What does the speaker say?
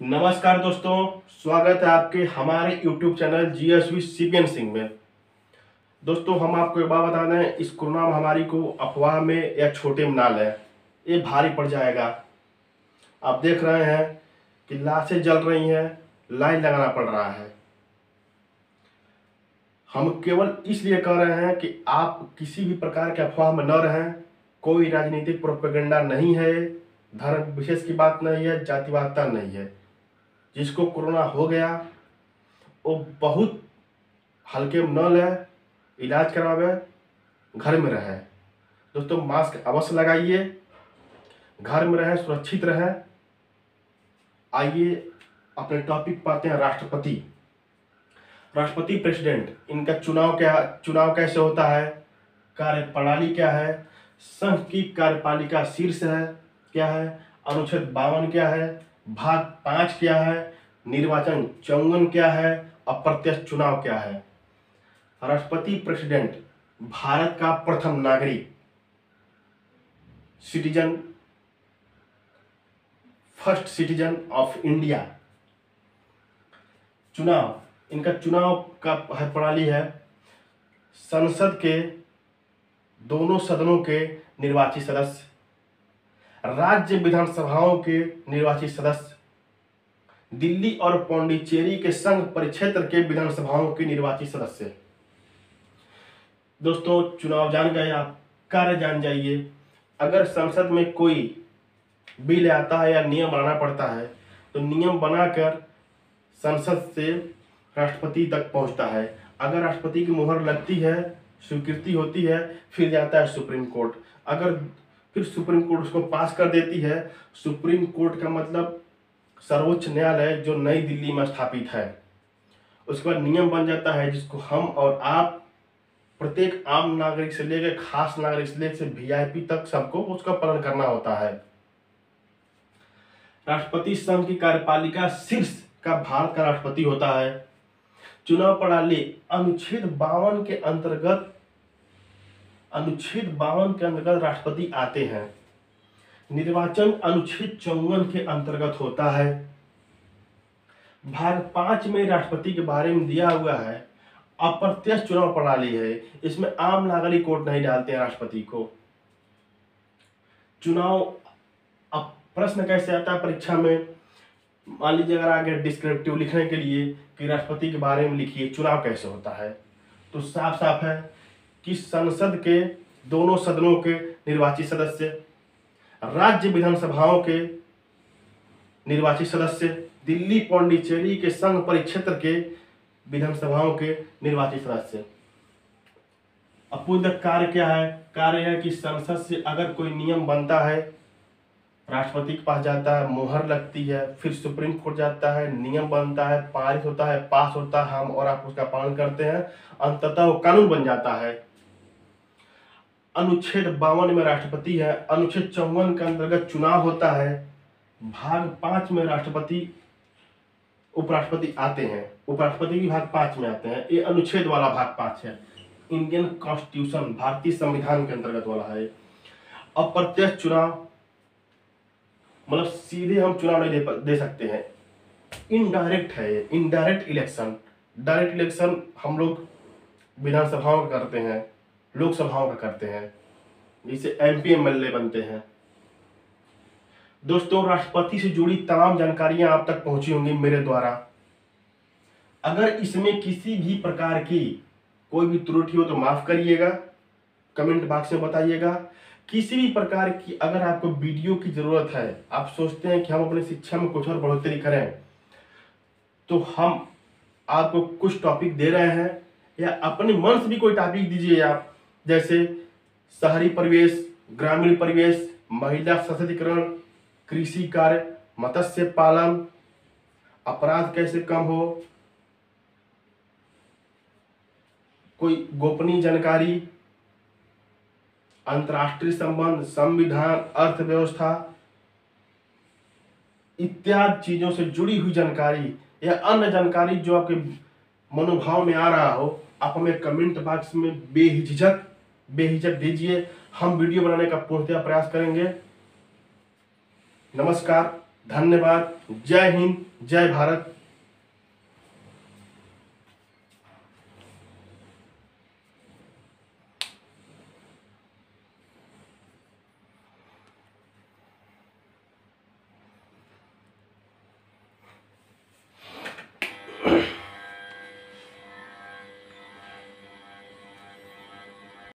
नमस्कार दोस्तों, स्वागत है आपके हमारे YouTube channel GSV CPN Singh में। दोस्तों, हम आपको एक बात बता दें, इस कोरोना महामारी को अफवाह में या छोटे में ना लें, ये भारी पड़ जाएगा। आप देख रहे हैं कि लाशें जल रही हैं, लाइन लगाना पड़ रहा है। हम केवल इसलिए कह रहे हैं कि आप किसी भी प्रकार के अफवाह में न रहें। कोई राजनीतिक प्रोपेगेंडा नहीं है, धर्म विशेष की बात नहीं है, जातिवादिता नहीं है। जिसको कोरोना हो गया वो बहुत हल्के में न ले, इलाज करावे, घर में रहे। दोस्तों, मास्क अवश्य लगाइए, घर में रहें, सुरक्षित रहें। आइए अपने टॉपिक पाते हैं। राष्ट्रपति प्रेसिडेंट, इनका चुनाव कैसे होता है, कार्यप्रणाली क्या है, संघ की कार्यपालिका शीर्ष है क्या है, अनुच्छेद 52 क्या है, भाग 5 क्या है, निर्वाचन 54 क्या है, अप्रत्यक्ष चुनाव क्या है। राष्ट्रपति प्रेसिडेंट भारत का प्रथम नागरिक, फर्स्ट सिटीजन ऑफ इंडिया। इनका चुनाव का प्रणाली है, संसद के दोनों सदनों के निर्वाचित सदस्य, राज्य विधानसभाओं के निर्वाचित सदस्य, दिल्ली और पौंडीचेरी के संघ परिक्षेत्र के विधानसभाओं के निर्वाचित सदस्य। दोस्तों, चुनाव जान गए आप, कार्य जान जाइए। अगर संसद में कोई बिल आता है या नियम बनाना पड़ता है तो नियम बनाकर संसद से राष्ट्रपति तक पहुंचता है। अगर राष्ट्रपति की मुहर लगती है, स्वीकृति होती है, फिर जाता है सुप्रीम कोर्ट। अगर फिर सुप्रीम कोर्ट उसको पास कर देती है। सुप्रीम कोर्ट का मतलब सर्वोच्च न्यायालय जो नई दिल्ली में स्थापित है। उसके बाद नियम बन जाता है जिसको हम और आप, प्रत्येक आम नागरिक से लेकर खास नागरिक से लेकर वीआईपी तक सबको उसका पालन करना होता है। राष्ट्रपति संघ की कार्यपालिका शीर्ष का भारत का राष्ट्रपति होता है। चुनाव प्रणाली अनुच्छेद 52 के अंतर्गत राष्ट्रपति आते हैं। निर्वाचन अनुच्छेद 54 के अंतर्गत होता है। भाग 5 में राष्ट्रपति के बारे में दिया हुआ है, अप्रत्यक्ष चुनाव प्रणाली है। इसमें आम नागरिक वोट नहीं डालते हैं राष्ट्रपति को। चुनाव, अब प्रश्न कैसे आता है परीक्षा में, मान लीजिए अगर आगे डिस्क्रिप्टिव लिखने के लिए कि राष्ट्रपति के बारे में लिखिए चुनाव कैसे होता है, तो साफ साफ है कि संसद के दोनों सदनों के निर्वाचित सदस्य, राज्य विधानसभाओं के निर्वाचित सदस्य, दिल्ली पौंडीचेरी के संघ परिक्षेत्र के विधानसभाओं के निर्वाचित सदस्य। अब पूर्ण कार्य क्या है? कार्य है कि संसद से अगर कोई नियम बनता है, राष्ट्रपति के पास जाता है, मुहर लगती है, फिर सुप्रीम कोर्ट जाता है, नियम बनता है, पारित होता है, पास होता है, हम और आप उसका पालन करते हैं, अंततः वो कानून बन जाता है। अनुच्छेद 52 में राष्ट्रपति है। अनुच्छेद 54 के अंतर्गत चुनाव होता है। भाग 5 में राष्ट्रपति उपराष्ट्रपति आते हैं। उपराष्ट्रपति भी भाग 5 में आते हैं। ये अनुच्छेद वाला भाग 5 है, इंडियन कॉन्स्टिट्यूशन, भारतीय संविधान के अंतर्गत वाला है। अप्रत्यक्ष चुनाव मतलब सीधे हम चुनाव नहीं दे सकते हैं, इनडायरेक्ट है। इनडायरेक्ट इलेक्शन, डायरेक्ट इलेक्शन हम लोग विधानसभाओं का करते हैं, लोकसभाओं का करते हैं, जिसे एमपी एमएलए बनते हैं। दोस्तों, राष्ट्रपति से जुड़ी तमाम जानकारियां आप तक पहुंची होंगी मेरे द्वारा। अगर इसमें किसी भी प्रकार की कोई भी त्रुटि हो तो माफ करिएगा, कमेंट बॉक्स में बताइएगा। किसी भी प्रकार की अगर आपको वीडियो की जरूरत है, आप सोचते हैं कि हम अपनी शिक्षा में कुछ और बढ़ोतरी करें, तो हम आपको कुछ टॉपिक दे रहे हैं, या अपने मन से भी कोई टॉपिक दीजिए आप, जैसे शहरी परिवेश, ग्रामीण परिवेश, महिला सशक्तिकरण, कृषि कार्य, मत्स्य पालन, अपराध कैसे कम हो, कोई गोपनीय जानकारी, अंतर्राष्ट्रीय संबंध, संविधान, अर्थव्यवस्था इत्यादि चीजों से जुड़ी हुई जानकारी या अन्य जानकारी जो आपके मनोभाव में आ रहा हो, आप हमें कमेंट बॉक्स में बेहिचक दीजिए। हम वीडियो बनाने का पूर्णतः प्रयास करेंगे। नमस्कार। धन्यवाद। जय हिंद, जय भारत।